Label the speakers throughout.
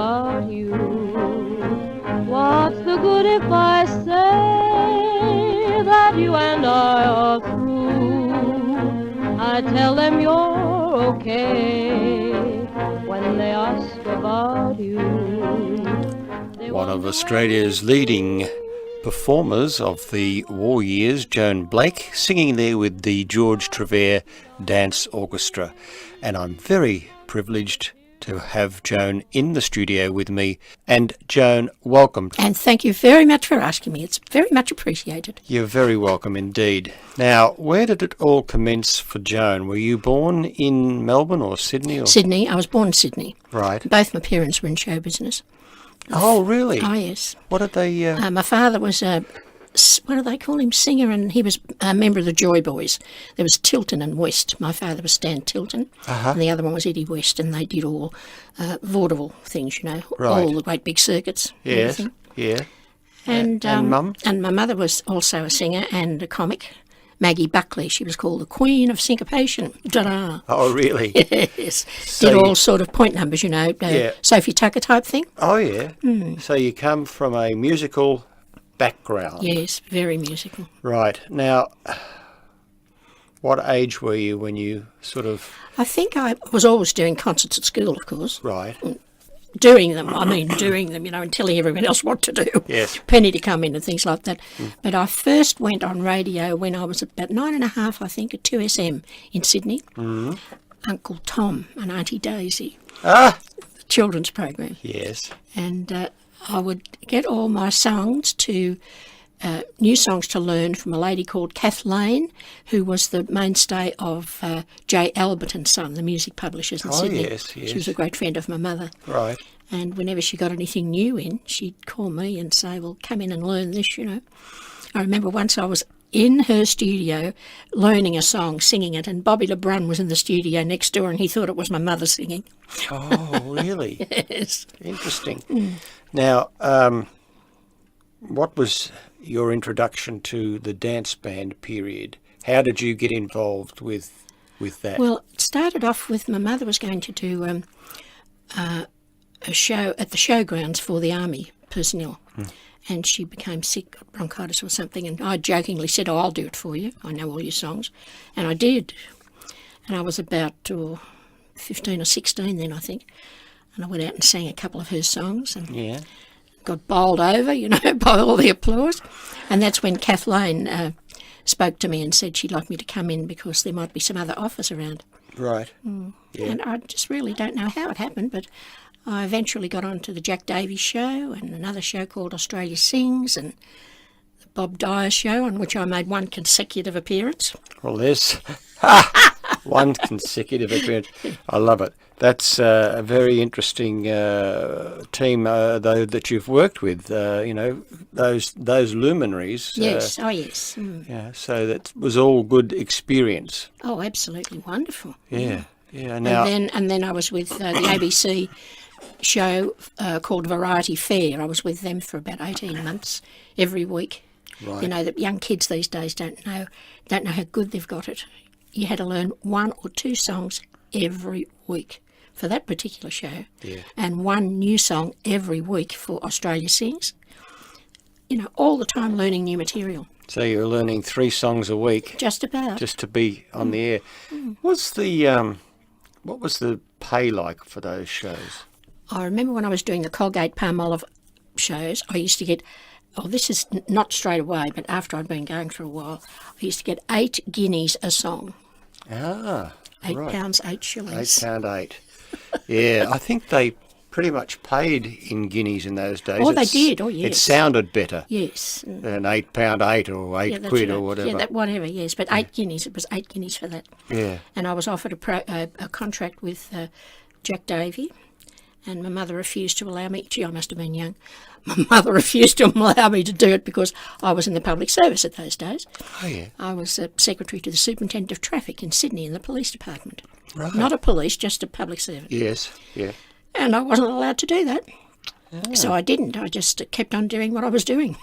Speaker 1: about you. What's the good if I say that you and I are through? I tell them you're okay when they ask about you.
Speaker 2: One of Australia's leading performers of the war years, Joan Blake, singing there with the George Trevare Dance Orchestra. And I'm very privileged to have Joan in the studio with me. And Joan, welcome.
Speaker 3: And thank you very much for asking me. It's very much appreciated.
Speaker 2: You're very welcome indeed. Now, where did it all commence for Joan? Were you born in Melbourne or Sydney?
Speaker 3: Sydney. I was born in Sydney.
Speaker 2: Right.
Speaker 3: Both my parents were in show business.
Speaker 2: Oh, really?
Speaker 3: Oh, yes.
Speaker 2: What did they...
Speaker 3: My father was a, what do they call him, singer, and he was a member of the Joy Boys. There was Tilton and West. My father was Stan Tilton, and the other one was Eddie West, and they did all vaudeville things, you know,
Speaker 2: Right.
Speaker 3: all the great big circuits.
Speaker 2: Yes, yeah.
Speaker 3: And
Speaker 2: Mum?
Speaker 3: And my mother was also a singer and a comic. Maggie Buckley, she was called the Queen of Syncopation. Ta-da!
Speaker 2: Oh, really?
Speaker 3: Yes.
Speaker 2: So
Speaker 3: did all sort of point numbers, you know, Sophie Tucker type thing.
Speaker 2: Oh, yeah. So you come from a musical background.
Speaker 3: Yes, very musical.
Speaker 2: Right. Now, what age were you when you sort of...
Speaker 3: I think I was always doing concerts at school, of course.
Speaker 2: Right.
Speaker 3: Doing them, you know, and telling everyone else what to do.
Speaker 2: Yes.
Speaker 3: Penny to come in and things like that. But I first went on radio when I was about 9.5, I think, at 2SM in Sydney. Uncle Tom and Auntie Daisy.
Speaker 2: Ah!
Speaker 3: Children's program.
Speaker 2: Yes.
Speaker 3: And I would get all my songs to... new songs to learn from a lady called Kathleen, who was the mainstay of J. Albert and Son, the music publishers in Sydney.
Speaker 2: Yes, yes.
Speaker 3: She was a great friend of my mother.
Speaker 2: Right.
Speaker 3: And whenever she got anything new in, she'd call me and say, well, come in and learn this, you know. I remember once I was in her studio learning a song, singing it, and Bobby LeBrun was in the studio next door and he thought it was my mother singing.
Speaker 2: Oh, really?
Speaker 3: Yes.
Speaker 2: Interesting. Now, what was your introduction to the dance band period? How did you get involved with that?
Speaker 3: Well, it started off with my mother was going to do a show at the showgrounds for the army personnel. And she became sick, got bronchitis or something, and I jokingly said, oh, I'll do it for you. I know all your songs. And I did. And I was about 15 or 16 then, I think. And I went out and sang a couple of her songs and got bowled over, you know, by all the applause. And that's when Kathleen spoke to me and said she'd like me to come in because there might be some other offers around.
Speaker 2: Right. Yeah.
Speaker 3: And I just really don't know how it happened, but I eventually got on to the Jack Davey show and another show called Australia Sings and the Bob Dyer show, on which I made one consecutive appearance.
Speaker 2: Well, there's one consecutive appearance. I love it. That's a very interesting team, though, that you've worked with. You know, those luminaries.
Speaker 3: Yes. Yes.
Speaker 2: Yeah. So that was all good experience.
Speaker 3: Oh, absolutely wonderful.
Speaker 2: Yeah. Yeah. Now.
Speaker 3: And then I was with the ABC show called Variety Fair. I was with them for about 18 months every week.
Speaker 2: Right.
Speaker 3: You know, that young kids these days don't know how good they've got it. You had to learn 1 or 2 songs every week for that particular show, and 1 new song every week for Australia Sings. You know, all the time learning new material.
Speaker 2: So you're learning 3 songs a week.
Speaker 3: Just about.
Speaker 2: Just to be on the air. What's the what was the pay like for those shows?
Speaker 3: I remember when I was doing the Colgate Palmolive shows, I used to get, this is not straight away, but after I'd been going for a while, I used to get 8 guineas a song.
Speaker 2: Ah, right.
Speaker 3: £8, 8 shillings.
Speaker 2: £8, 8. Yeah, I think they pretty much paid in guineas in those days.
Speaker 3: Oh, they did. Oh, yes.
Speaker 2: It sounded better.
Speaker 3: Yes.
Speaker 2: Than £8, 8 or 8 quid or whatever.
Speaker 3: Yeah, whatever, yes. But 8 guineas, it was 8 guineas for that.
Speaker 2: Yeah.
Speaker 3: And I was offered a contract with Jack Davey, and my mother refused to allow me. Gee, I must have been young. My mother refused to allow me to do it because I was in the public service at those days.
Speaker 2: Oh, yeah.
Speaker 3: I was secretary to the Superintendent of Traffic in Sydney in the police department.
Speaker 2: Right.
Speaker 3: Not a police, just a public servant.
Speaker 2: Yes, yeah.
Speaker 3: And I wasn't allowed to do that.
Speaker 2: Ah.
Speaker 3: So I didn't. I just kept on doing what I was doing.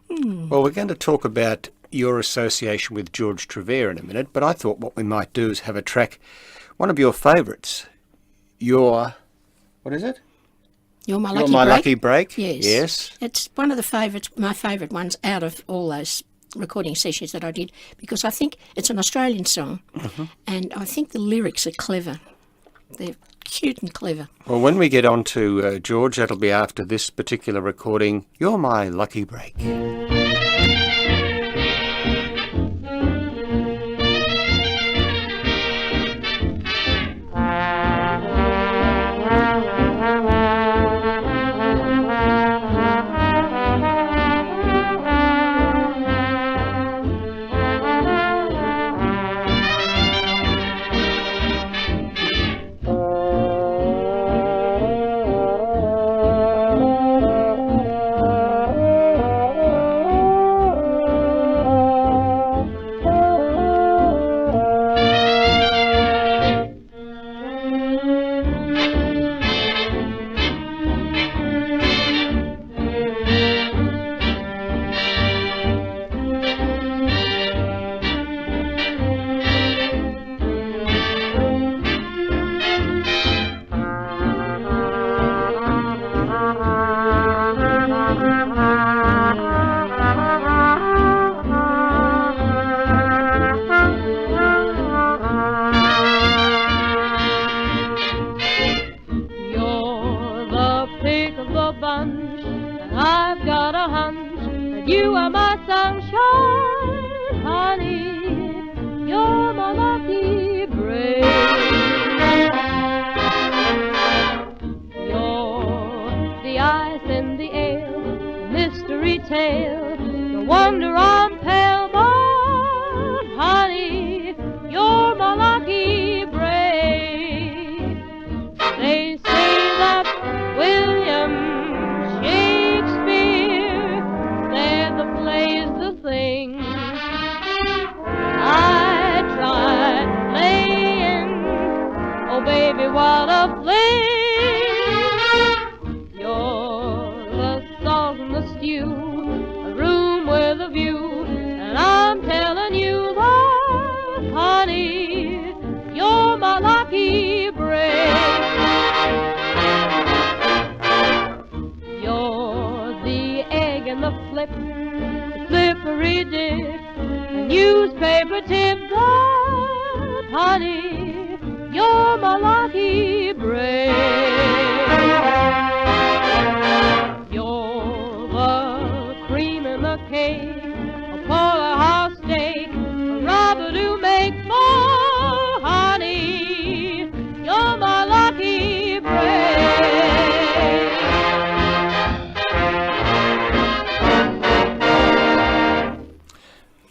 Speaker 2: Well, we're going to talk about your association with George Trevare in a minute, but I thought what we might do is have a track, one of your favourites, You're What is it?
Speaker 3: You're My
Speaker 2: You're
Speaker 3: Lucky
Speaker 2: My
Speaker 3: Break?
Speaker 2: Lucky Break?
Speaker 3: Yes.
Speaker 2: Yes.
Speaker 3: It's one of my favourite ones out of all those recording sessions that I did, because I think it's an Australian song, and I think the lyrics are clever. They're cute and clever.
Speaker 2: Well, when we get on to George, that'll be after this particular recording, You're My Lucky Break.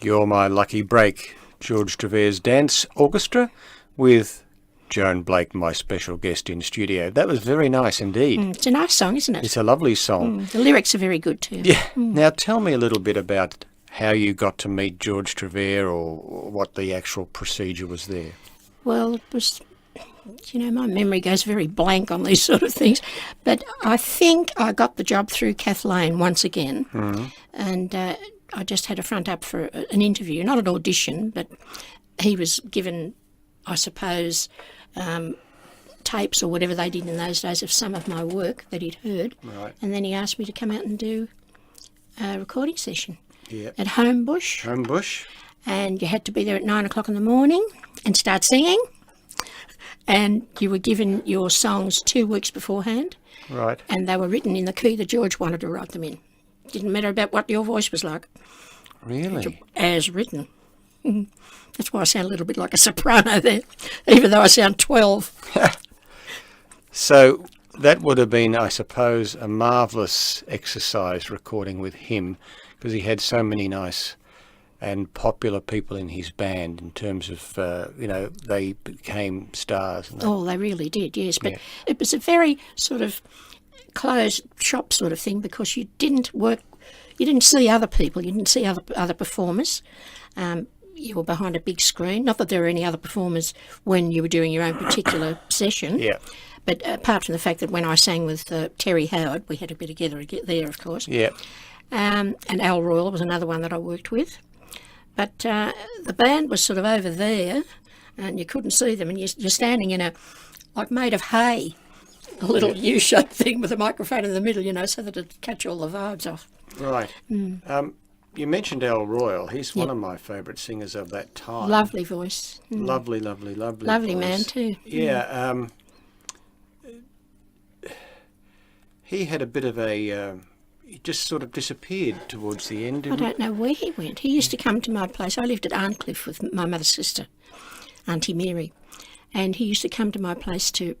Speaker 2: You're My Lucky Break, George Trevare's Dance Orchestra with Joan Blake, my special guest in studio. That was very nice indeed.
Speaker 3: It's a nice song, isn't it?
Speaker 2: It's a lovely song.
Speaker 3: The lyrics are very good too.
Speaker 2: Yeah. Now tell me a little bit about how you got to meet George Trevare, or what the actual procedure was there.
Speaker 3: Well, it was, my memory goes very blank on these sort of things, but I think I got the job through Kathleen once again, and I just had a front up for an interview, not an audition, but he was given, I suppose, tapes or whatever they did in those days of some of my work that he'd heard.
Speaker 2: Right.
Speaker 3: And then he asked me to come out and do a recording session at
Speaker 2: Homebush.
Speaker 3: And you had to be there at 9 o'clock in the morning and start singing. And you were given your songs 2 weeks beforehand.
Speaker 2: Right.
Speaker 3: And they were written in the key that George wanted to write them in. Didn't matter about what your voice was like.
Speaker 2: Really?
Speaker 3: As written. That's why I sound a little bit like a soprano there, even though I sound 12.
Speaker 2: So that would have been, I suppose, a marvellous exercise recording with him, because he had so many nice and popular people in his band in terms of, they became stars.
Speaker 3: Oh, they really did, yes. But it was a very sort of closed shop sort of thing, because you didn't see other people, you didn't see other performers. You were behind a big screen. Not that there were any other performers when you were doing your own particular session.
Speaker 2: Yeah.
Speaker 3: But apart from the fact that when I sang with Terry Howard, we had a bit together there, of course.
Speaker 2: Yeah.
Speaker 3: And Al Royal was another one that I worked with. But the band was sort of over there, and you couldn't see them, and you're standing in like made of hay, a little U-shaped thing with a microphone in the middle, you know, so that it'd catch all the vibes off.
Speaker 2: Right. You mentioned Al Royal. He's one of my favourite singers of that time.
Speaker 3: Lovely voice.
Speaker 2: Lovely
Speaker 3: Lovely
Speaker 2: voice.
Speaker 3: man too.
Speaker 2: Yeah. He had a bit of a... he just sort of disappeared towards the end.
Speaker 3: I don't know where he went. He used to come to my place. I lived at Arncliffe with my mother's sister, Auntie Mary. And he used to come to my place to...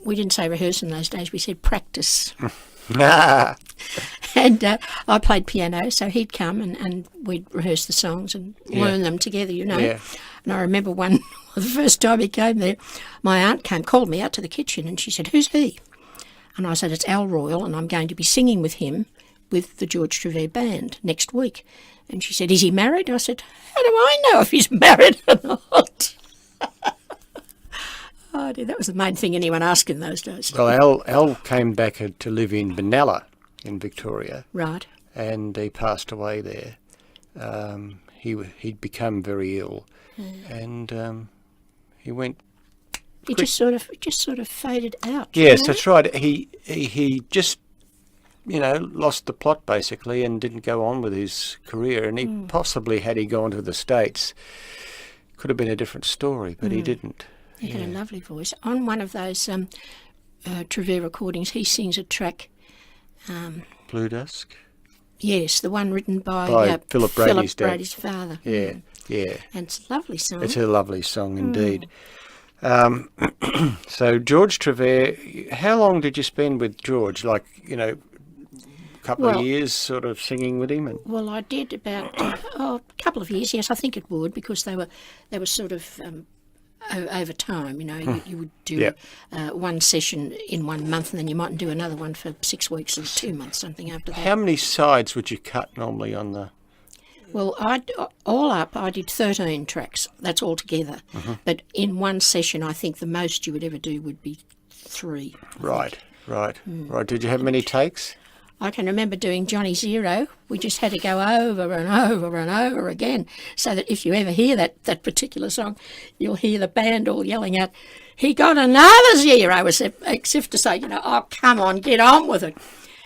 Speaker 3: We didn't say rehearse in those days. We said practice. And I played piano, so he'd come and we'd rehearse the songs and learn them together, you know.
Speaker 2: Yeah.
Speaker 3: And I remember the first time he came there, my aunt called me out to the kitchen and she said, "Who's he?" And I said, "It's Al Royal and I'm going to be singing with him with the George Trevare Band next week." And she said, "Is he married?" I said, "How do I know if he's married or not?" Oh dear, that was the main thing anyone asked in those days.
Speaker 2: Well, Al came back to live in Benalla in Victoria.
Speaker 3: Right.
Speaker 2: And he passed away there. He'd become very ill, and he went.
Speaker 3: He just sort of faded out.
Speaker 2: Yes,
Speaker 3: you know?
Speaker 2: that's right. He just, you know, lost the plot basically and didn't go on with his career. And he possibly, had he gone to the States, could have been a different story, but he didn't.
Speaker 3: He had a lovely voice. On one of those Trevare recordings, he sings a track.
Speaker 2: Blue Dusk?
Speaker 3: Yes, the one written by
Speaker 2: Philip Brady's
Speaker 3: father.
Speaker 2: Yeah, yeah.
Speaker 3: And it's a lovely song.
Speaker 2: It's a lovely song indeed. So George Trevare, how long did you spend with George? Like, you know, a couple of years sort of singing with him?
Speaker 3: Well, I did about a couple of years, yes, I think it would, because they were sort of... over time, you know, you would do one session in 1 month and then you mightn't do another one for 6 weeks or 2 months, something after that.
Speaker 2: How many sides would you cut normally on the...
Speaker 3: Well, all up, I did 13 tracks, that's all together. But in one session, I think the most you would ever do would be 3.
Speaker 2: Right. Did you have many takes?
Speaker 3: I can remember doing Johnny Zero. We just had to go over and over and over again, so that if you ever hear that particular song, you'll hear the band all yelling out, "He got another zero," as if to say, you know, "Oh, come on, get on with it."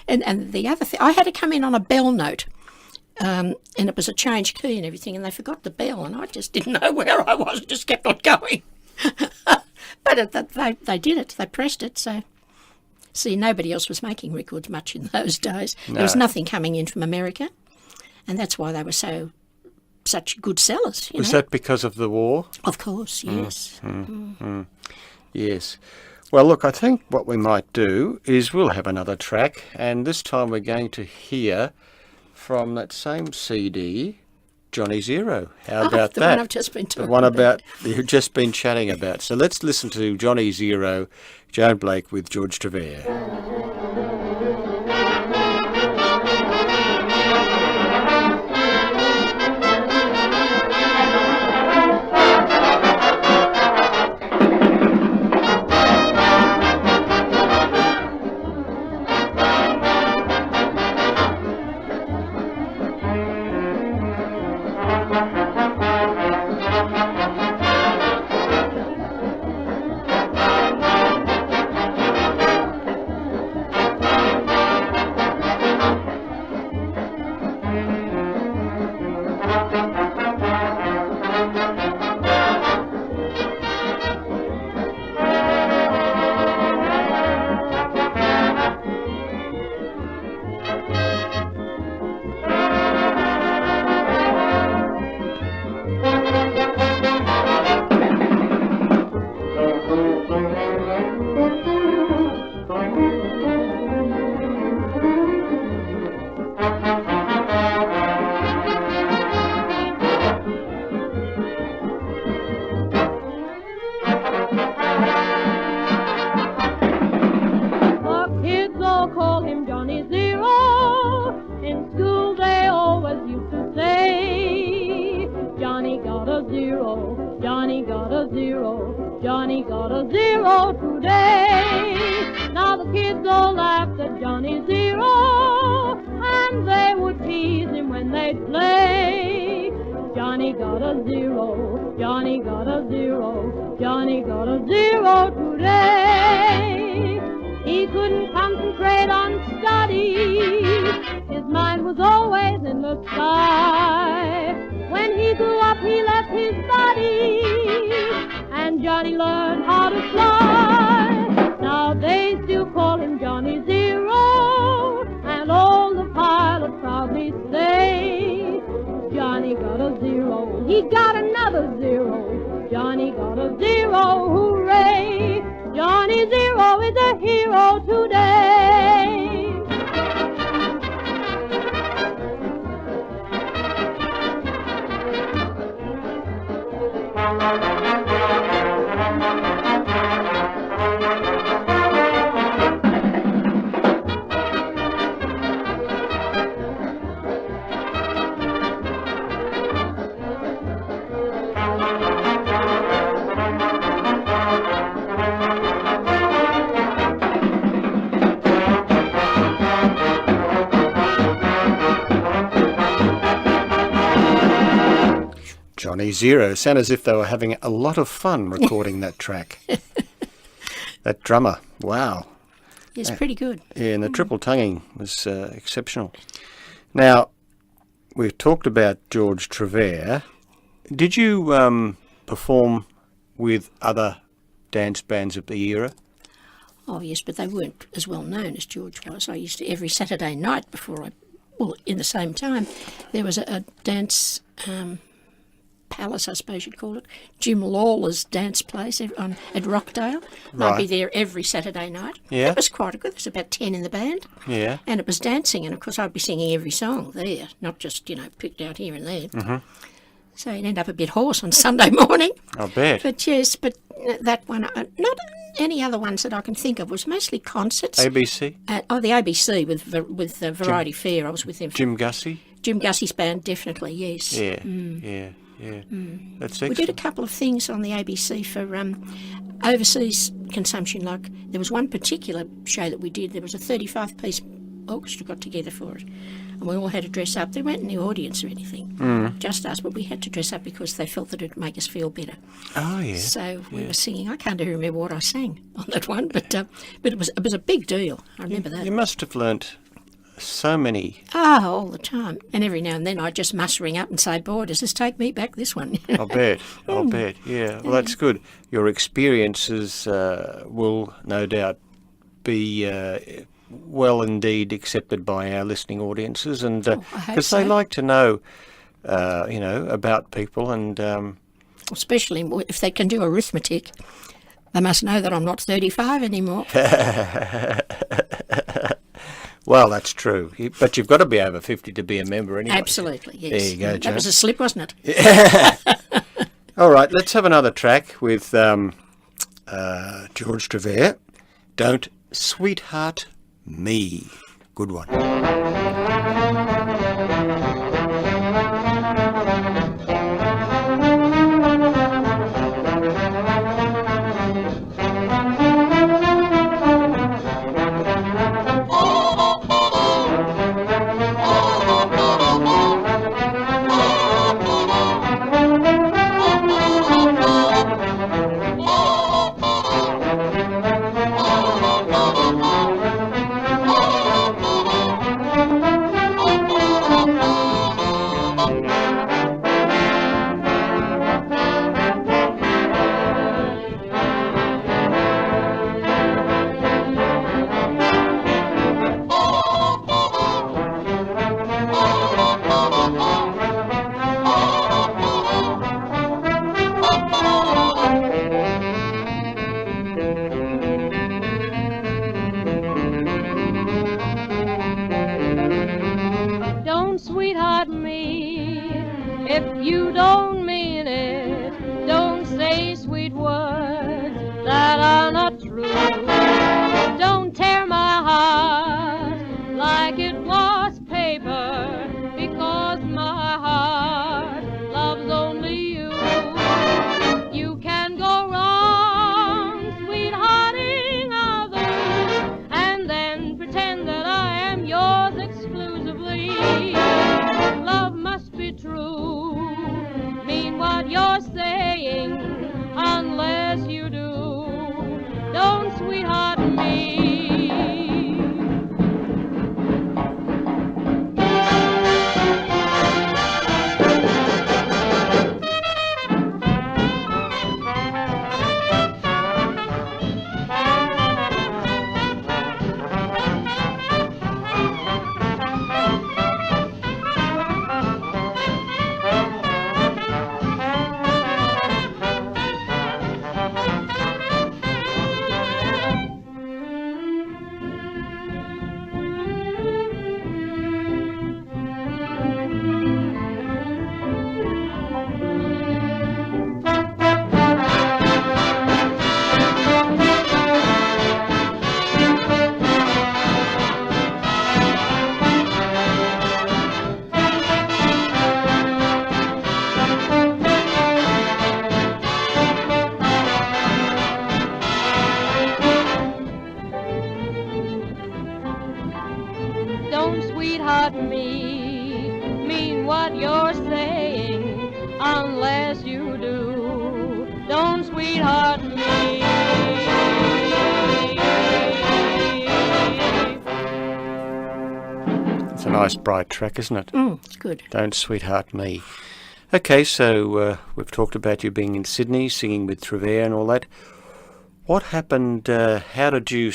Speaker 3: And the other thing, I had to come in on a bell note, and it was a change key and everything, and they forgot the bell, and I just didn't know where I was, just kept on going. But they did it, they pressed it, so... See, nobody else was making records much in those days. No. There was nothing coming in from America, and that's why they were such good sellers.
Speaker 2: Was that because of the war?
Speaker 3: Of course, yes.
Speaker 2: Yes. Well, look, I think what we might do is we'll have another track, and this time we're going to hear from that same CD, Johnny Zero. How about that?
Speaker 3: The one I've just been talking
Speaker 2: about. The one you've just been chatting about. So let's listen to Johnny Zero, Joan Blake with George Trevare.
Speaker 1: Johnny got a zero today. Now the kids all laughed at Johnny Zero, and they would tease him when they'd play. Johnny got a zero, Johnny got a zero, Johnny got a zero today. He couldn't concentrate on studies. His mind was always in the sky. When he grew up, he left his body, and Johnny learned how to fly. Now they still call him Johnny Zero, and all the pilots proudly say, Johnny got a zero, he got another zero. Johnny got a zero, hooray! Johnny Zero is a hero today.
Speaker 2: Johnny Zero. Sound as if they were having a lot of fun recording that track. That drummer, wow.
Speaker 3: It's pretty good.
Speaker 2: Yeah, and the triple tonguing was exceptional. Now, we've talked about George Trevare. Did you perform with other dance bands of the era?
Speaker 3: Oh, yes, but they weren't as well known as George was. I used to, every Saturday night in the same time, there was a dance palace, I suppose you'd call it, Jim Lawler's dance place at Rockdale.
Speaker 2: Right.
Speaker 3: I'd be there every Saturday night.
Speaker 2: Yeah.
Speaker 3: It was quite good. There was about 10 in the band.
Speaker 2: Yeah.
Speaker 3: And it was dancing, and of course I'd be singing every song there, not just, picked out here and there.
Speaker 2: Mm-hmm.
Speaker 3: So you'd end up a bit hoarse on Sunday morning.
Speaker 2: I bet.
Speaker 3: But yes, that one, not any other ones that I can think of, was mostly concerts.
Speaker 2: ABC?
Speaker 3: The ABC with Variety Fair. I was with them.
Speaker 2: Jim Gussey?
Speaker 3: Jim Gussey's band, definitely, yes.
Speaker 2: Yeah, yeah. That's excellent.
Speaker 3: We did a couple of things on the ABC for overseas consumption. Like there was one particular show that we did. There was a 35-piece orchestra got together for it, and we all had to dress up. They weren't in the audience or anything, just us, but we had to dress up because they felt that it'd make us feel better.
Speaker 2: Oh yeah.
Speaker 3: So we were singing. I can't even remember what I sang on that one, but it was a big deal. I remember that.
Speaker 2: You must have learnt so many.
Speaker 3: All the time. And every now and then I'd just must ring up and say, boy, does this take me back, this one?
Speaker 2: I'll bet, yeah. Well, that's good. Your experiences will no doubt be well indeed accepted by our listening audiences, and because they like to know, about people, and
Speaker 3: especially if they can do arithmetic, they must know that I'm not 35 anymore.
Speaker 2: Well, that's true. But you've got to be over 50 to be a member anyway.
Speaker 3: Absolutely, yes.
Speaker 2: There you go, Joan.
Speaker 3: That was a slip, wasn't it?
Speaker 2: All right, let's have another track with George Trevare. Don't Sweetheart Me. Good one.
Speaker 1: Sweetheart me, if you don't mean it, don't say sweet words that are not true. Don't tear my heart like it was paper, because my heart loves only you. You can go wrong, sweethearting others, and then pretend that I am yours exclusively. Love must be true, mean what you're saying, unless you do. Don't sweetheart me. Don't sweetheart me, mean what you're saying, unless you do. Don't sweetheart me.
Speaker 2: It's a nice bright track, isn't it?
Speaker 3: It's good.
Speaker 2: Don't sweetheart me. Okay, so we've talked about you being in Sydney, singing with Trevare and all that. What happened? How did you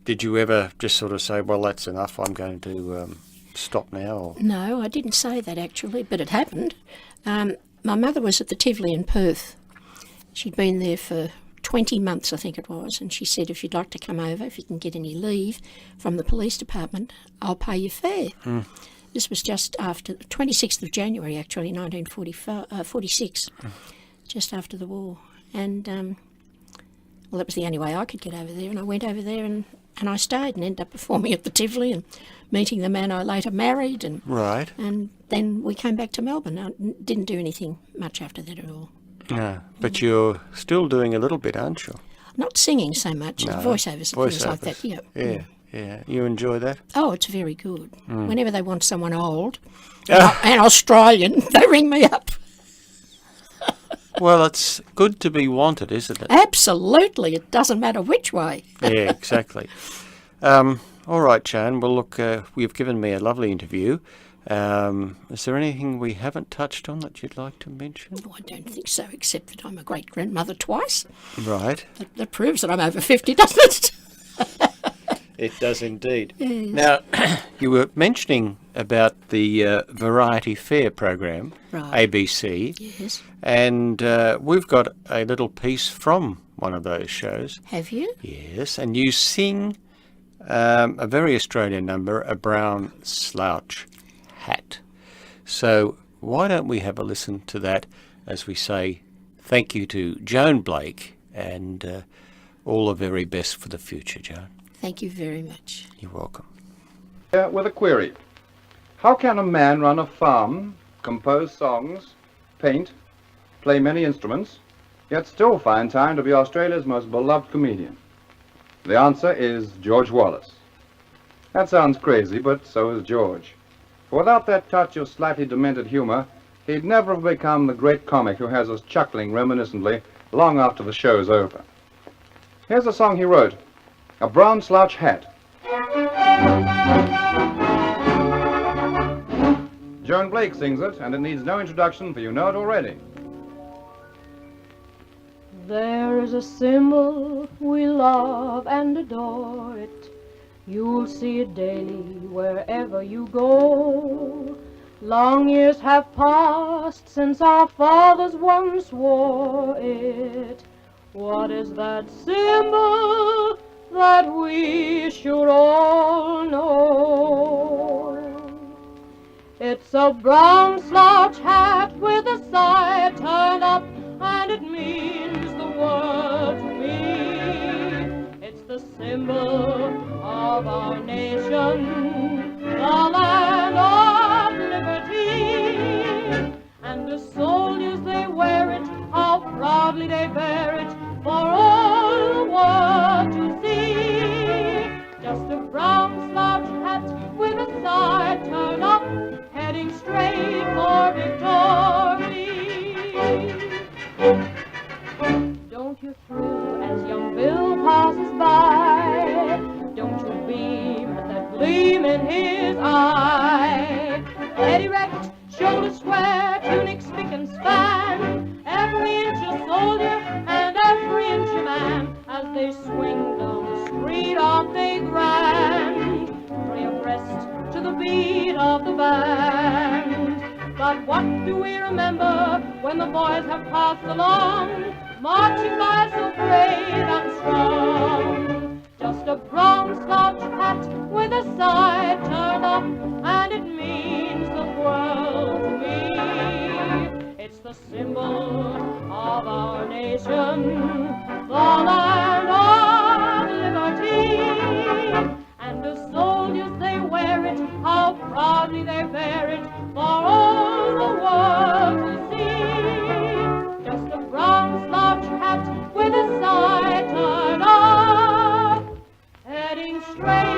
Speaker 2: did you ever just sort of say, well, that's enough, I'm going to stop now? Or?
Speaker 3: No, I didn't say that actually, but it happened. My mother was at the Tivoli in Perth. She'd been there for 20 months, I think it was, and she said, if you'd like to come over, if you can get any leave from the police department, I'll pay your fare. This was just after the 26th of January, actually, 1946, just after the war. And, well, that was the only way I could get over there, and I went over there and I stayed and ended up performing at the Tivoli and meeting the man I later married. And
Speaker 2: Right.
Speaker 3: And then we came back to Melbourne. I didn't do anything much after that at all.
Speaker 2: No, but you're still doing a little bit, aren't you?
Speaker 3: Not singing so much,
Speaker 2: No,
Speaker 3: voiceovers and things like that, yeah.
Speaker 2: Yeah. You enjoy that?
Speaker 3: Oh, it's very good. Whenever they want someone old and Australian, they ring me up.
Speaker 2: Well, it's good to be wanted, isn't it?
Speaker 3: Absolutely. It doesn't matter which way.
Speaker 2: Yeah, exactly. All right, Joan. Well, look, you've given me a lovely interview. Is there anything we haven't touched on that you'd like to mention?
Speaker 3: Oh, I don't think so, except that I'm a great-grandmother twice.
Speaker 2: Right.
Speaker 3: That proves that I'm over 50, doesn't it?
Speaker 2: It does indeed.
Speaker 3: Yes.
Speaker 2: Now, you were mentioning about the Variety Fair program,
Speaker 3: Right.
Speaker 2: ABC,
Speaker 3: Yes.
Speaker 2: and we've got a little piece from one of those shows.
Speaker 3: Have you?
Speaker 2: Yes, and you sing a very Australian number, a Brown Slouch Hat. So why don't we have a listen to that as we say thank you to Joan Blake and all the very best for the future, Joan.
Speaker 3: Thank you very much.
Speaker 2: You're welcome.
Speaker 4: With a query. How can a man run a farm, compose songs, paint, play many instruments, yet still find time to be Australia's most beloved comedian? The answer is George Wallace. That sounds crazy, but so is George. For without that touch of slightly demented humor, he'd never have become the great comic who has us chuckling reminiscently long after the show's over. Here's a song he wrote, A Brown Slouch Hat. Joan Blake sings it, and it needs no introduction, for you know it already.
Speaker 1: There is a symbol, we love and adore it. You'll see it daily wherever you go. Long years have passed since our fathers once wore it. What is that symbol that we should all know? It's a brown slouch hat with a side turned up, and it means the world to me. It's the symbol of our nation, the land of liberty. And the soldiers, they wear it, how proudly they bear it, for all the world to see. Just a brown slouch hat with a side turned up, heading straight for victory. Don't you thrill as young Bill passes by? Don't you beam at that gleam in his eye? Head erect, shoulders square, tunic spick and span, every inch a soldier and every inch a man. As they swing down the street, aren't they grand? Three abreast to the beat of the band. But what do we remember when the boys have passed along, marching by so brave and strong? Just a brown slouch hat with a side turned up, and it means the world to me. It's the symbol of our nation, the land of liberty. And the soldiers, they wear it, how proudly they bear it, for all the world to see. Just a brown slouch hat with a side turned up, heading straight